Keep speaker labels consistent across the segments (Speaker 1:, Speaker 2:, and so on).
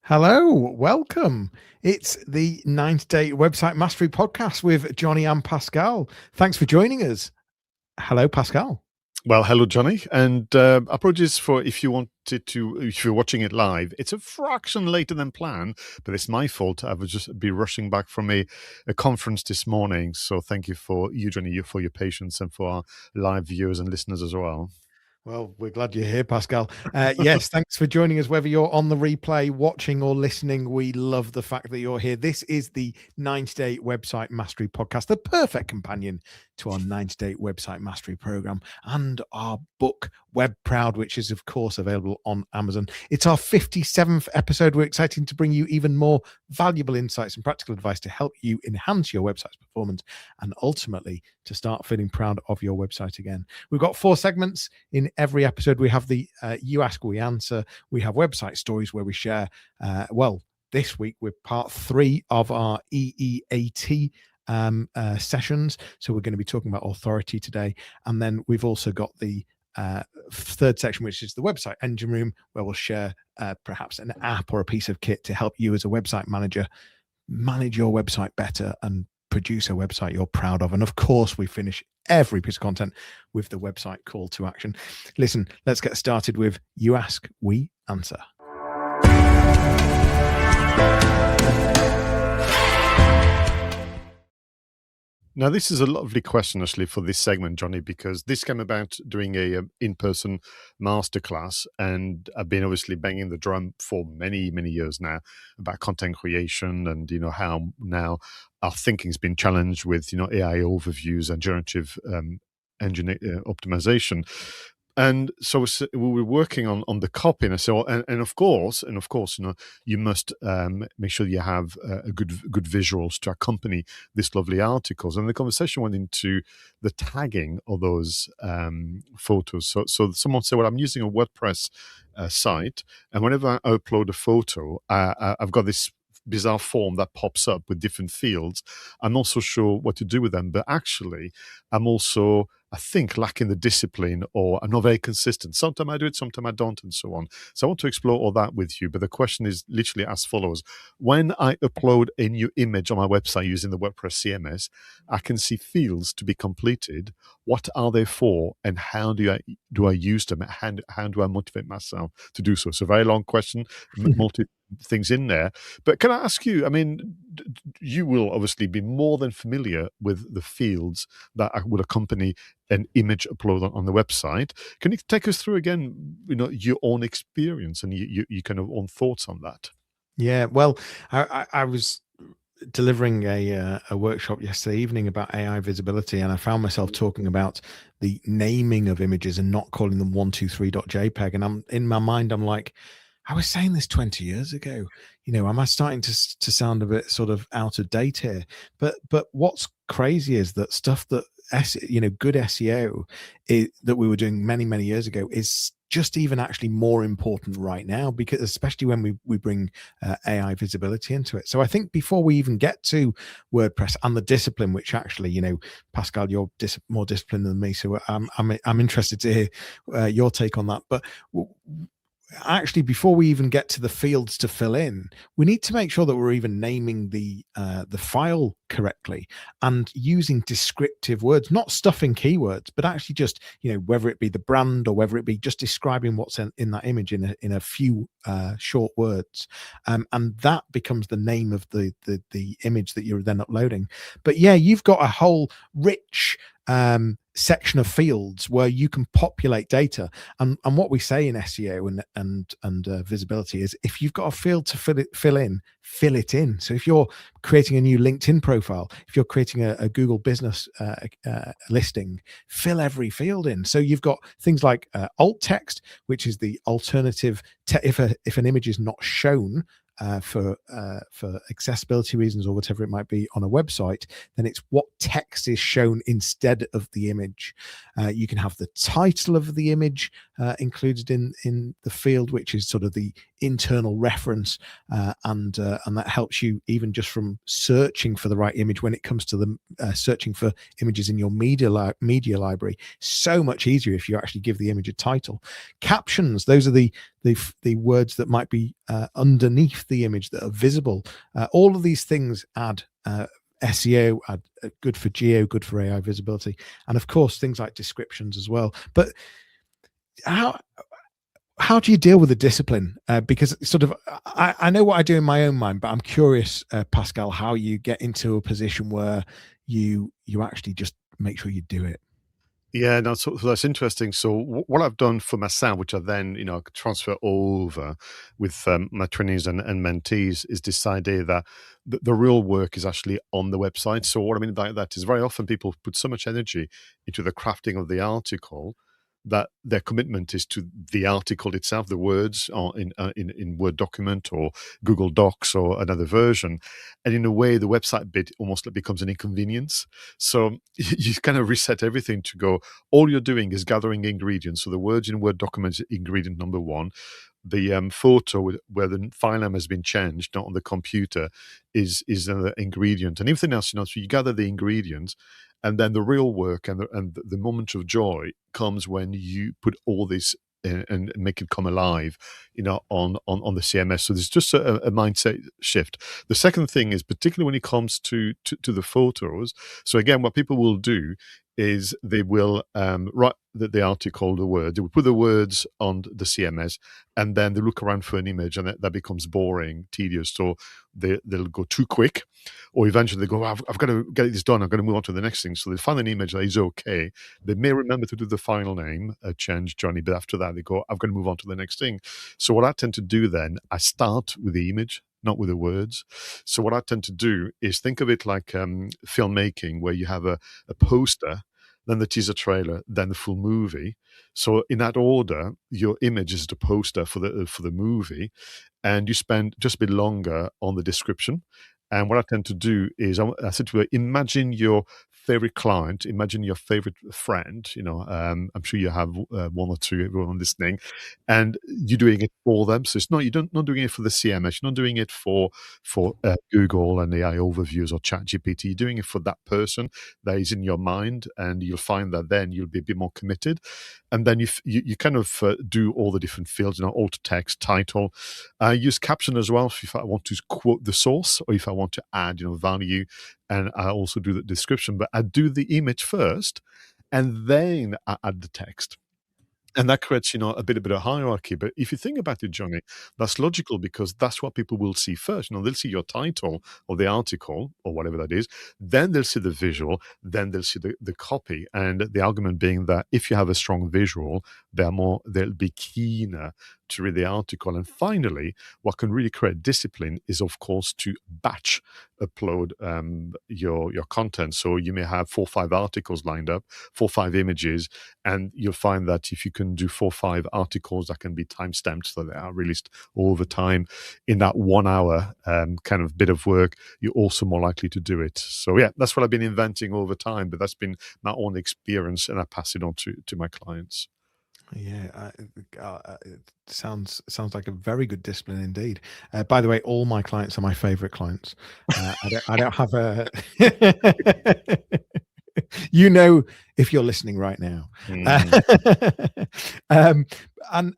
Speaker 1: Hello, welcome. It's the 90-Day Website Mastery Podcast with Jonny and Pascal. Thanks for joining us. Hello, Pascal.
Speaker 2: Well, hello, Johnny, and apologies for if you're watching it live. It's a fraction later than planned, but it's my fault. I would just be rushing back from a conference this morning. So thank you Johnny, for your patience and for our live viewers and listeners as well.
Speaker 1: Well, we're glad you're here, Pascal. Yes, thanks for joining us, whether you're on the replay, watching or listening. We love the fact that you're here. This is the 90-Day Website Mastery Podcast, the perfect companion to our 90-Day Website Mastery Program and our book, Web Proud, which is, of course, available on Amazon. It's our 57th episode. We're excited to bring you even more valuable insights and practical advice to help you enhance your website's performance and ultimately to start feeling proud of your website again. We've got 4 segments in every episode. We have the You Ask, We Answer. We have website stories where we share, this week we're part 3 of our EEAT sessions. So we're going to be talking about authority today. And then we've also got the third section, which is the website engine room, where we'll share perhaps an app or a piece of kit to help you as a website manager manage your website better and produce a website you're proud of. And of course, we finish every piece of content with the website call to action. Listen, let's get started with You Ask, We Answer.
Speaker 2: Now, this is a lovely question, actually, for this segment, Johnny, because this came about during a in-person masterclass, and I've been obviously banging the drum for many, many years now about content creation and, how now our thinking's been challenged with, AI overviews and generative engine optimization. And so we were working on the copy, and so and of course, you must make sure you have a good visuals to accompany this lovely articles. And the conversation went into the tagging of those photos. So someone said, "Well, I'm using a WordPress site, and whenever I upload a photo, I've got this bizarre form that pops up with different fields. I'm not so sure what to do with them, but actually, I think, lacking the discipline, or I'm not very consistent. Sometimes I do it, sometimes I don't, and so on. So I want to explore all that with you. But the question is literally as follows. When I upload a new image on my website using the WordPress CMS, I can see fields to be completed. What are they for, and how do I use them? How do I motivate myself to do so? So, very long question, multi things in there. But can I ask you, I mean, you will obviously be more than familiar with the fields that would accompany an image upload on the website. Can you take us through again, your own experience and you kind of own thoughts on that?
Speaker 1: Yeah, well, I was delivering a workshop yesterday evening about AI visibility, and I found myself talking about the naming of images and not calling them 123.jpg. And I'm in my mind, I'm like, I was saying this 20 years ago. Am I starting to sound a bit sort of out of date here? But what's crazy is that stuff that good SEO that we were doing many, many years ago is just even actually more important right now, because especially when we bring AI visibility into it. So I think before we even get to WordPress and the discipline, which actually, Pascal, you're more disciplined than me, so I'm interested to hear your take on that. But actually, before we even get to the fields to fill in, we need to make sure that we're even naming the file correctly and using descriptive words, not stuffing keywords, but actually just, whether it be the brand or whether it be just describing what's in that image in a few short words. And that becomes the name of the image that you're then uploading. But yeah, you've got a whole rich section of fields where you can populate data, and what we say in SEO and visibility is, if you've got a field to fill it in. So if you're creating a new LinkedIn profile, if you're creating a Google business listing, fill every field in. So you've got things like alt text, which is the alternative if an image is not shown for accessibility reasons or whatever it might be on a website, then it's what text is shown instead of the image. You can have the title of the image included in the field, which is sort of the internal reference, and that helps you even just from searching for the right image when it comes to the searching for images in your media library. So much easier if you actually give the image a title. Captions, those are the words that might be underneath the image that are visible. All of these things add SEO, good for geo, good for AI visibility, and of course things like descriptions as well. But how do you deal with the discipline? Because sort of, I know what I do in my own mind, but I'm curious, Pascal, how you get into a position where you actually just make sure you do it.
Speaker 2: Yeah, no, so that's interesting. So what I've done for myself, which I then, transfer over with my trainees and mentees, is this idea that the real work is actually on the website. So what I mean by that is very often people put so much energy into the crafting of the article that their commitment is to the article itself, the words are in Word document or Google Docs or another version. And in a way, the website bit almost becomes an inconvenience. So you kind of reset everything to go, all you're doing is gathering ingredients. So the words in Word document is ingredient number one. The photo where the file name has been changed, not on the computer, is another ingredient. And everything else, so you gather the ingredients, and then the real work and the moment of joy comes when you put all this and make it come alive, on the CMS. So there's just a mindset shift. The second thing is, particularly when it comes to the photos. So again, what people will do is they will write the article, the word, they will put the words on the CMS, and then they look around for an image, and that becomes boring, tedious. So they'll go too quick, or eventually they go, I've got to get this done, I'm going to move on to the next thing. So they find an image that is okay. They may remember to do the file name change, Johnny, but after that they go, I've got to move on to the next thing. So what I tend to do then, I start with the image, not with the words. So what I tend to do is think of it like filmmaking, where you have a poster, then the teaser trailer, then the full movie. So in that order, your image is the poster for the movie, and you spend just a bit longer on the description. And what I tend to do is I said to her, imagine your favorite client, imagine your favorite friend. I'm sure you have one or two, everyone listening, and you're doing it for them. So it's you're not doing it for the CMS, you're not doing it for Google and AI overviews or ChatGPT. You're doing it for that person that is in your mind, and you'll find that then you'll be a bit more committed. And then you kind of do all the different fields, alt text, title. I use caption as well if I want to quote the source, or if I want to add, value. And I also do the description, but I do the image first, and then I add the text. And that creates, a bit of hierarchy. But if you think about it, Johnny, that's logical, because that's what people will see first. They'll see your title or the article or whatever that is. Then they'll see the visual. Then they'll see the copy. And the argument being that if you have a strong visual, they'll be keener to read the article. And finally, what can really create discipline is, of course, to batch upload your content. So you may have 4 or 5 articles lined up, 4 or 5 images, and you'll find that if you can do 4 or 5 articles that can be time stamped so they are released over time in that 1 hour kind of bit of work, you're also more likely to do it. So yeah, that's what I've been inventing over time, but that's been my own experience, and I pass it on to my clients.
Speaker 1: Yeah, it sounds like a very good discipline indeed. By the way, all my clients are my favorite clients. I don't have a if you're listening right now. And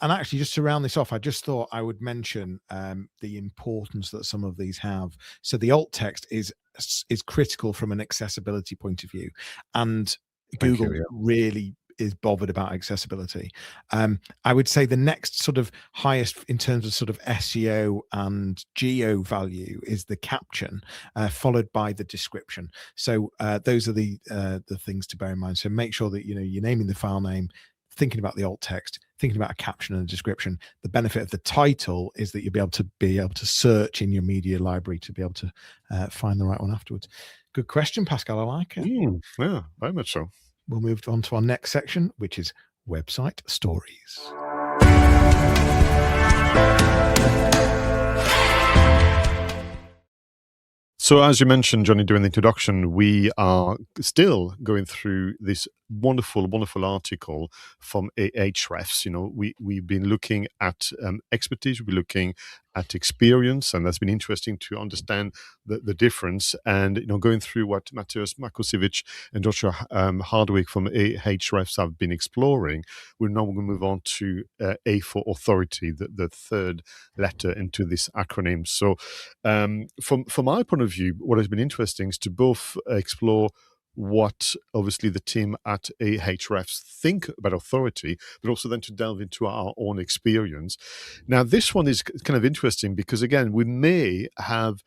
Speaker 1: actually, just to round this off, I just thought I would mention the importance that some of these have. So the alt text is critical from an accessibility point of view, and Google really is bothered about accessibility. I would say the next sort of highest in terms of sort of SEO and geo value is the caption, followed by the description. So those are the things to bear in mind. So make sure that you're naming the file name, thinking about the alt text, thinking about a caption and a description. The benefit of the title is that you'll be able to search in your media library to be able to find the right one afterwards. Good question, Pascal. I like it.
Speaker 2: Yeah, very much so.
Speaker 1: We'll move on to our next section, which is website stories.
Speaker 2: So as you mentioned, Johnny, during the introduction, we are still going through this wonderful article from Ahrefs. We've been looking at expertise, we've been looking at experience, and that's been interesting to understand the difference. And going through what Mateusz Makosiewicz and Joshua Hardwick from Ahrefs have been exploring, we're now going to move on to A for authority, the third letter into this acronym. So, from my point of view, what has been interesting is to both explore what obviously the team at Ahrefs think about authority, but also then to delve into our own experience. Now, this one is kind of interesting because, again, we may have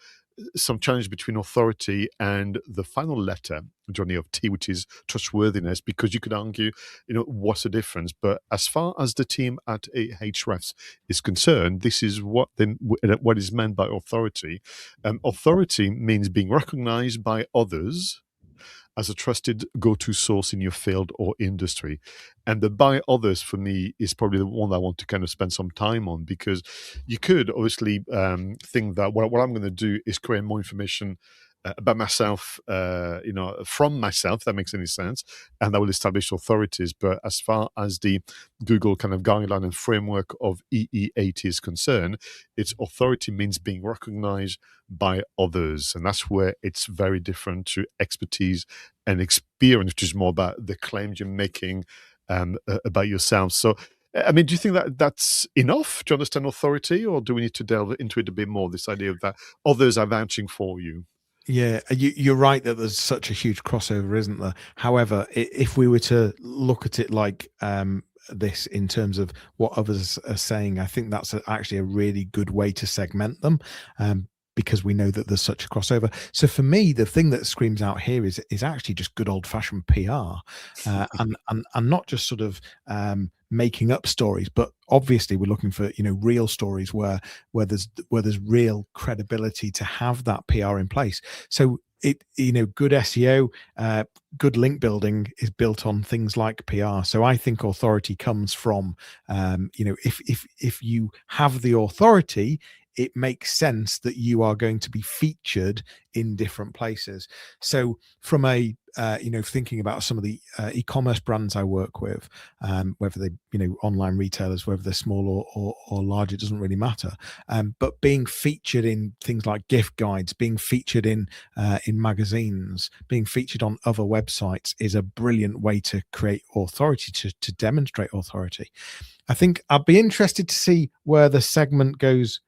Speaker 2: some challenge between authority and the final letter, Johnny, of T, which is trustworthiness, because you could argue, what's the difference? But as far as the team at Ahrefs is concerned, this is what is meant by authority. Authority means being recognized by others as a trusted go-to source in your field or industry. And the by others, for me, is probably the one I want to kind of spend some time on, because you could obviously think that what I'm going to do is create more information about myself, from myself, if that makes any sense, and that will establish authorities. But as far as the Google kind of guideline and framework of EE8 is concerned, its authority means being recognized by others. And that's where it's very different to expertise and experience, which is more about the claims you're making about yourself. So, I mean, do you think that that's enough to understand authority, or do we need to delve into it a bit more, this idea of that others are vouching for you?
Speaker 1: Yeah, you're right that there's such a huge crossover, isn't there? However, if we were to look at it like this in terms of what others are saying, I think that's actually a really good way to segment them. Because we know that there's such a crossover. So for me, the thing that screams out here is actually just good old fashioned PR, and not just sort of making up stories, but obviously we're looking for real stories where there's real credibility to have that PR in place. So good SEO, good link building is built on things like PR. So I think authority comes from if you have the authority, it makes sense that you are going to be featured in different places. So from a thinking about some of the e-commerce brands I work with, whether they online retailers, whether they're small or large, it doesn't really matter, but being featured in things like gift guides, being featured in magazines, being featured on other websites is a brilliant way to create authority, to demonstrate authority. I think I'd be interested to see where the segment goes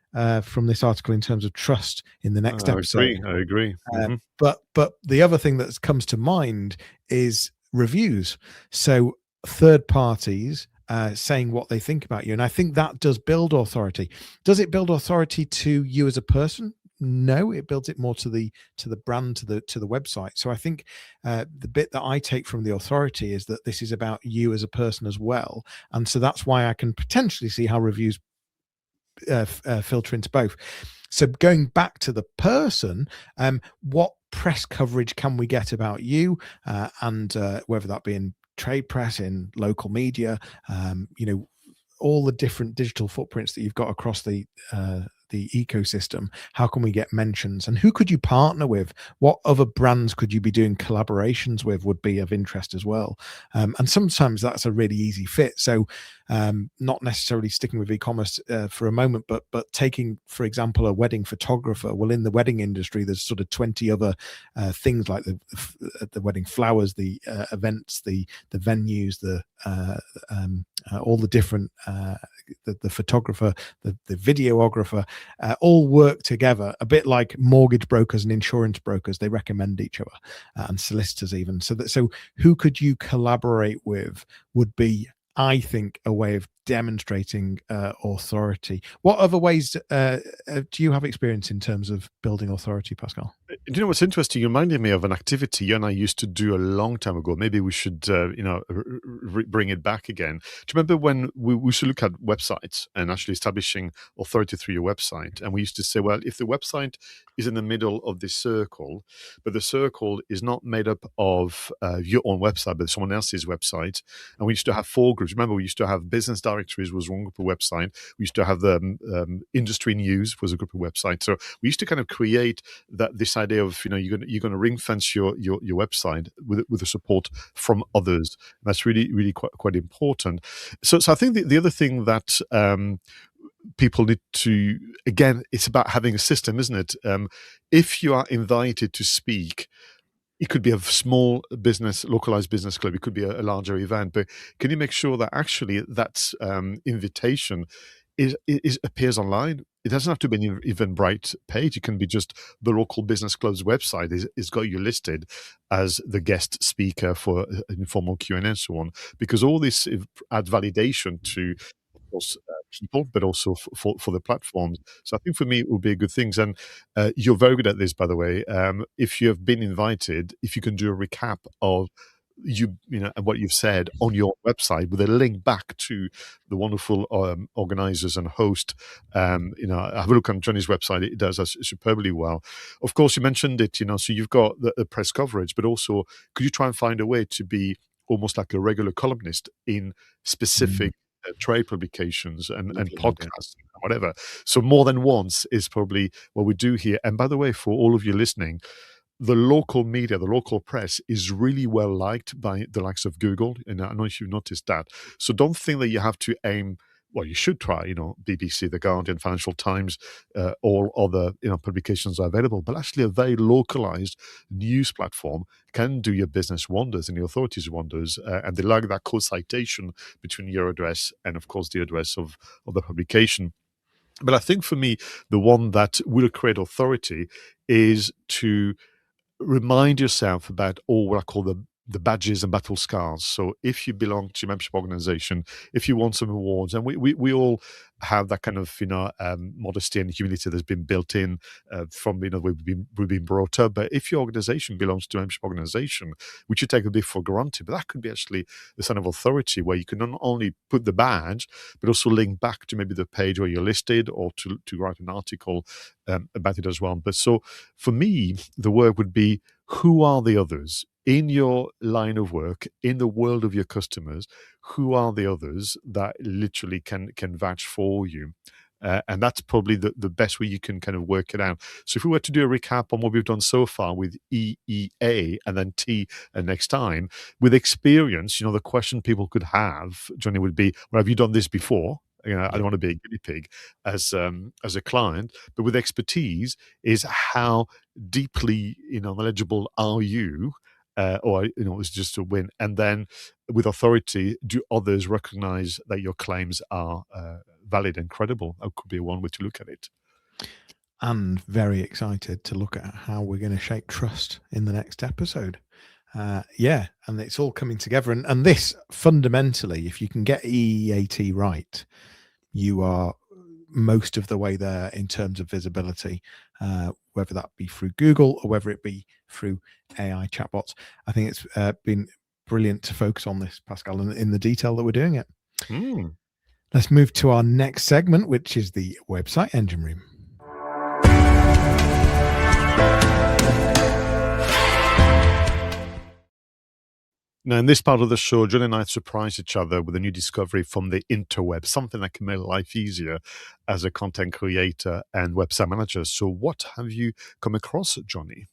Speaker 1: from this article in terms of trust in the next episode.
Speaker 2: I agree. Mm-hmm.
Speaker 1: But the other thing that comes to mind is reviews. So third parties saying what they think about you, and I think that does build authority. Does it build authority to you as a person? No, it builds it more to the brand, to the website. So I think the bit that I take from the authority is that this is about you as a person as well, and so that's why I can potentially see how reviews filter into both. So going back to the person, what press coverage can we get about you, and whether that be in trade press, in local media, all the different digital footprints that you've got across the ecosystem. How can we get mentions, and who could you partner with? What other brands could you be doing collaborations with would be of interest as well. And sometimes that's a really easy fit. So not necessarily sticking with e-commerce for a moment, but taking, for example, a wedding photographer. Well, in the wedding industry, there's sort of 20 other things like the wedding flowers, the events, the venues, all the different the photographer, the videographer, all work together, a bit like mortgage brokers and insurance brokers. They recommend each other, and solicitors even. So who could you collaborate with would be, I think, a way of demonstrating authority. What other ways do you have experience in terms of building authority, Pascal?
Speaker 2: Do you know what's interesting? You reminded me of an activity you and I used to do a long time ago. Maybe we should, bring it back again. Do you remember when we used to look at websites and actually establishing authority through your website? And we used to say, well, if the website is in the middle of this circle, but the circle is not made up of your own website, but someone else's website, and we used to have four groups. Remember, we used to have business directories was one group of website. We used to have the industry news was a group of websites. So we used to kind of create this idea of you're going to ring fence your website with the support from others. And that's really quite important. So I think the other thing that people need to, again, it's about having a system, isn't it? If you are invited to speak, it could be a small business, localized business club. It could be a larger event, but can you make sure that actually that invitation appears online? It doesn't have to be an Eventbrite page. It can be just the local business club's website is got you listed as the guest speaker for an informal Q&A and so on, because all this add validation to course, people, but also for the platforms. So I think for me, it would be a good thing. And you're very good at this, by the way. If you have been invited, if you can do a recap of and what you've said on your website with a link back to the wonderful organizers and host. Have a look on Jonny's website. It does that superbly well. Of course, you mentioned it, so you've got the press coverage, but also could you try and find a way to be almost like a regular columnist in specific trade publications and podcasts, whatever. So more than once is probably what we do here. And by the way, for all of you listening, the local media, the local press is really well liked by the likes of Google. And I don't know if you've noticed that. So don't think that you have to aim. Well, you should try, BBC, The Guardian, Financial Times, all other, publications are available. But actually a very localized news platform can do your business wonders and your authorities wonders. And they like that co-citation between your address and, of course, the address of the publication. But I think for me, the one that will create authority is to remind yourself about all what I call the badges and battle scars. So if you belong to a membership organization, if you want some awards, and we all have that kind of modesty and humility that's been built in from we've been brought up. But if your organization belongs to a membership organization, which you take a bit for granted, but that could be actually a sign of authority where you can not only put the badge, but also link back to maybe the page where you're listed or to write an article about it as well. But so for me, the word would be, who are the others? In your line of work, in the world of your customers, who are the others that literally can vouch for you? And that's probably the best way you can kind of work it out. So if we were to do a recap on what we've done so far with EEA and then T next time, with experience, the question people could have, Jonny, would be, well, have you done this before? I don't want to be a guinea pig as a client, but with expertise is how deeply knowledgeable are you? Or it's just a win. And then with authority, do others recognize that your claims are valid and credible? That could be one way to look at it.
Speaker 1: And very excited to look at how we're going to shape trust in the next episode. And it's all coming together. And this fundamentally, if you can get EEAT right, you are most of the way there in terms of visibility, whether that be through Google or whether it be through AI chatbots. I think it's been brilliant to focus on this, Pascal, and in the detail that we're doing it. Let's move to our next segment, which is the website engine room.
Speaker 2: Now, in this part of the show, Jonny and I surprise each other with a new discovery from the interweb, something that can make life easier as a content creator and website manager. So what have you come across, Jonny?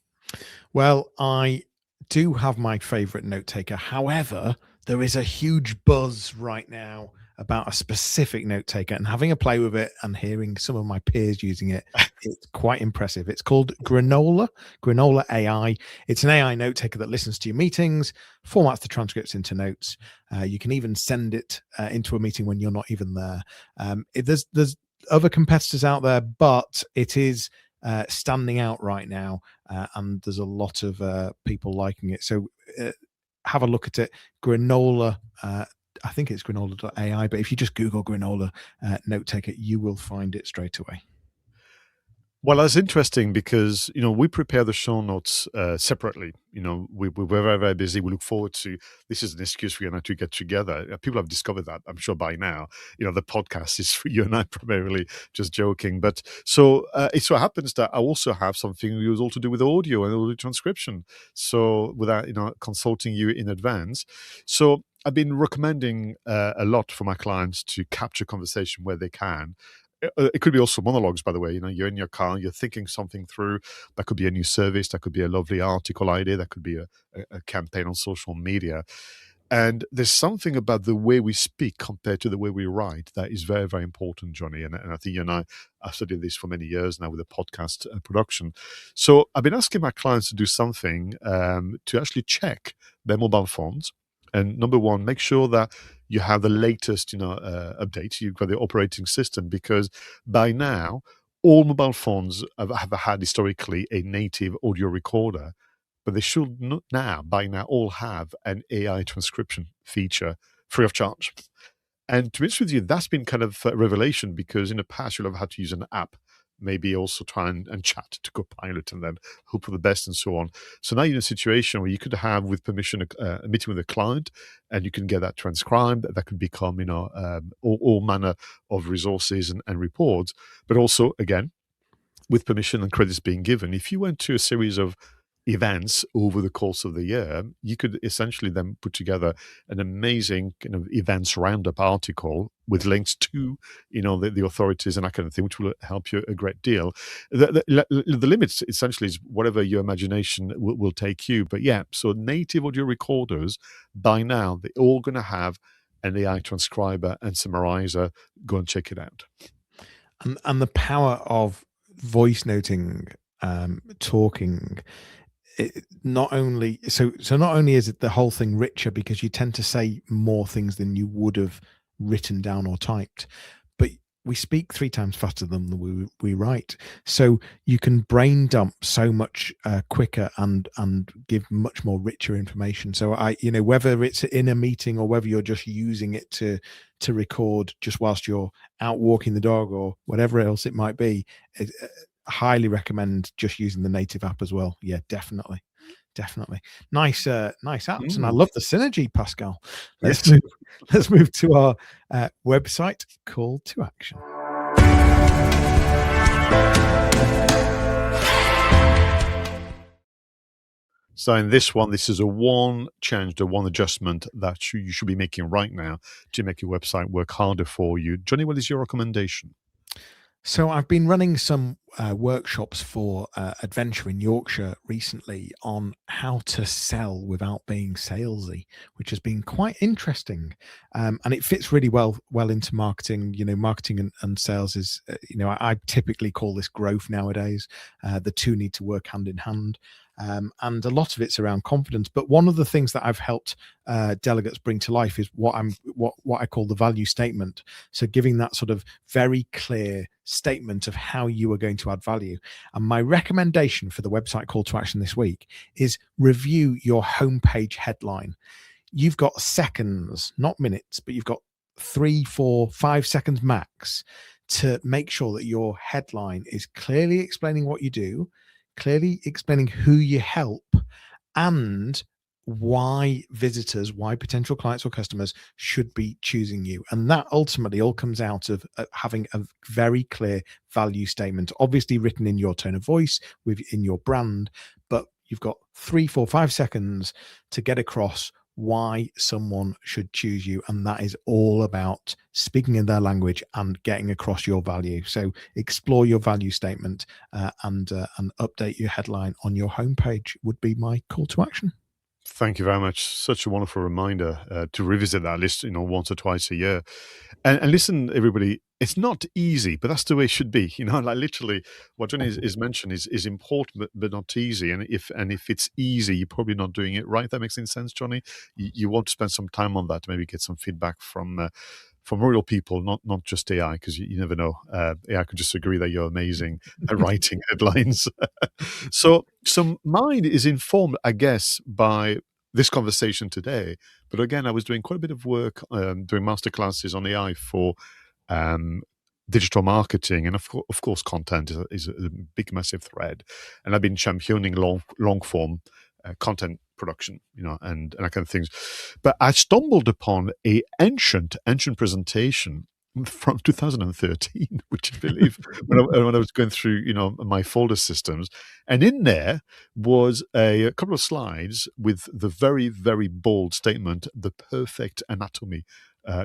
Speaker 1: Well, I do have my favorite note taker. However, there is a huge buzz right now about a specific note taker, and having a play with it and hearing some of my peers using it, it's quite impressive. It's called Granola AI. It's an AI note taker that listens to your meetings, formats the transcripts into notes. You can even send it into a meeting when you're not even there. There's other competitors out there, but it is standing out right now, and there's a lot of people liking it. So have a look at it. Granola. I think it's granola.ai, but if you just Google Granola note taker, you will find it straight away.
Speaker 2: Well, that's interesting because, we prepare the show notes separately. We're very, very busy. We look forward to, this is an excuse for you and I to get together. People have discovered that, I'm sure by now. The podcast is for you and I primarily, just joking. But so it so happens that I also have something all to do with audio and audio transcription. So without, consulting you in advance. So I've been recommending a lot for my clients to capture conversation where they can. It could be also monologues, by the way. You're in your car, you're thinking something through. That could be a new service, that could be a lovely article idea, that could be a campaign on social media. And there's something about the way we speak compared to the way we write that is very, very important, Johnny. And I think you and I've studied this for many years now with the podcast production. So I've been asking my clients to do something to actually check their mobile phones. And number one, make sure that you have the latest, updates. You've got the operating system, because by now, all mobile phones have had historically a native audio recorder, but they should not now, by now, all have an AI transcription feature free of charge. And to be honest with you, that's been kind of a revelation, because in the past you'll have had to use an app, maybe also try and chat to Copilot and then hope for the best and so on. So now you're in a situation where you could have, with permission, a meeting with a client, and you can get that transcribed. That could become, all manner of resources and reports. But also, again, with permission and credits being given, if you went to a series of events over the course of the year, you could essentially then put together an amazing kind of events roundup article with links to, the authorities and that kind of thing, which will help you a great deal. The limits essentially is whatever your imagination will take you. But yeah, so native audio recorders, by now, they're all going to have an AI transcriber and summarizer. Go and check it out.
Speaker 1: And the power of voice noting, talking, not only is it the whole thing richer, because you tend to say more things than you would have written down or typed, but we speak 3 times faster than we write, so you can brain dump so much quicker and give much more richer information. So whether it's in a meeting or whether you're just using it to record just whilst you're out walking the dog or whatever else it might be, highly recommend just using the native app as well. Yeah, definitely. Nice apps. And I love the synergy, Pascal. Let's move to our website call to action.
Speaker 2: So in this one, this is a one change, the one adjustment that you should be making right now to make your website work harder for you. Johnny, what is your recommendation?
Speaker 1: So I've been running some workshops for Adventure in Yorkshire recently on how to sell without being salesy, which has been quite interesting, and it fits really well into marketing. Marketing and sales is, I typically call this growth nowadays. The two need to work hand in hand. And a lot of it's around confidence. But one of the things that I've helped delegates bring to life is what I call the value statement. So giving that sort of very clear statement of how you are going to add value. And my recommendation for the website call to action this week is review your homepage headline. You've got seconds, not minutes, but you've got 3, 4, 5 seconds max to make sure that your headline is clearly explaining what you do, clearly explaining who you help, and why potential clients or customers should be choosing you. And that ultimately all comes out of having a very clear value statement, obviously written in your tone of voice, in your brand, but you've got 3, 4, 5 seconds to get across why someone should choose you. And that is all about speaking in their language and getting across your value. So explore your value statement and update your headline on your homepage would be my call to action.
Speaker 2: Thank you very much. Such a wonderful reminder to revisit that list, once or twice a year. And listen, everybody, it's not easy, but that's the way it should be. Like literally what Johnny is mentioned is important, but not easy. And if it's easy, you're probably not doing it right. That makes any sense, Johnny? You want to spend some time on that to maybe get some feedback from real people, not just AI, because you never know. AI could just agree that you're amazing at writing headlines. So mine is informed, I guess, by this conversation today. But again, I was doing quite a bit of work doing masterclasses on AI for digital marketing, and of course, content is a big, massive thread. And I've been championing long form content production, and that kind of things. But I stumbled upon a ancient presentation from 2013, would you believe? When I was going through, my folder systems, and in there was a couple of slides with the very, very bold statement: "The perfect anatomy."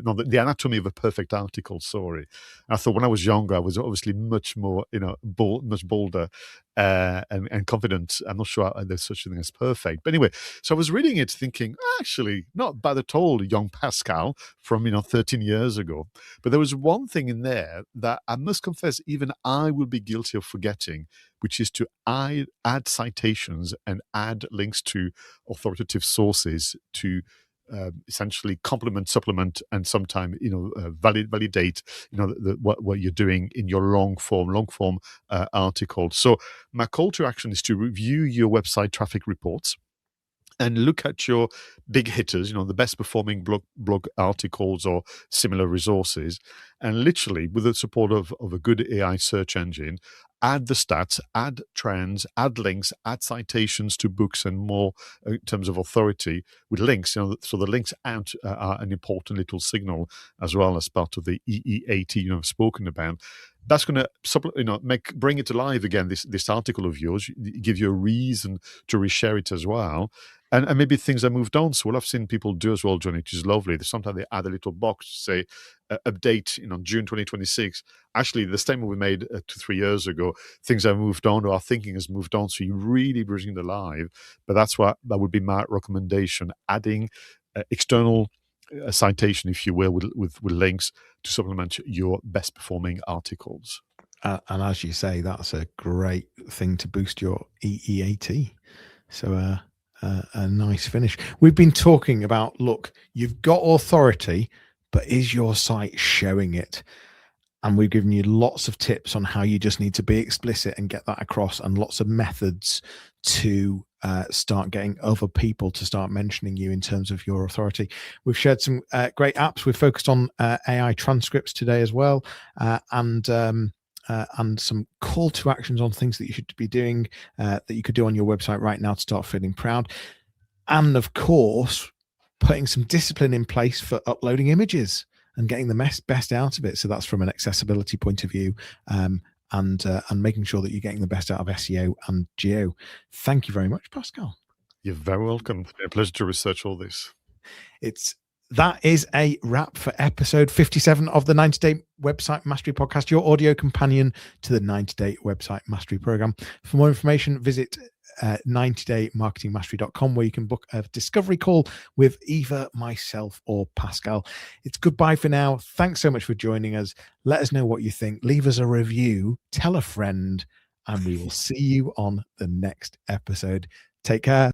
Speaker 2: No, the anatomy of a perfect article. Sorry, I thought when I was younger, I was obviously much more, much bolder and confident. I'm not sure there's such a thing as perfect, but anyway. So I was reading it, thinking, actually, not bad at all, young Pascal from 13 years ago. But there was one thing in there that I must confess, even I will be guilty of forgetting, which is to add citations and add links to authoritative sources to essentially complement, supplement, and sometime validate what you're doing in your long form article. So my call to action is to review your website traffic reports and look at your big hitters, the best performing blog articles or similar resources, and literally, with the support of a good AI search engine, add the stats, add trends, add links, add citations to books and more in terms of authority with links. So the links out are an important little signal as well as part of the EEAT I've spoken about. That's going to bring it alive again. This article of yours, give you a reason to reshare it as well. And maybe things have moved on. So what I've seen people do as well, Johnny, which is lovely. Sometimes they add a little box to say update, June 2026. Actually, the statement we made 2-3 years ago, things have moved on, or our thinking has moved on. So you really bring it alive. But that would be my recommendation: adding external citation, if you will, with links to supplement your best performing articles.
Speaker 1: And as you say, that's a great thing to boost your EEAT. So a nice finish. We've been talking about, look, you've got authority, but is your site showing it? And we've given you lots of tips on how you just need to be explicit and get that across, and lots of methods to start getting other people to start mentioning you in terms of your authority. We've shared some great apps. We've focused on AI transcripts today as well, and some call to actions on things that you should be doing, that you could do on your website right now to start feeling proud. And of course, putting some discipline in place for uploading images and getting the best out of it. So that's from an accessibility point of view, and making sure that you're getting the best out of SEO and geo. Thank you very much, Pascal.
Speaker 2: You're very welcome. It's been a pleasure to research all this.
Speaker 1: That is a wrap for episode 57 of the 90-Day Website Mastery Podcast, your audio companion to the 90-Day Website Mastery Program. For more information, visit 90daymarketingmastery.com, where you can book a discovery call with either myself or Pascal. It's goodbye for now. Thanks so much for joining us. Let us know what you think. Leave us a review, tell a friend, and we will see you on the next episode. Take care.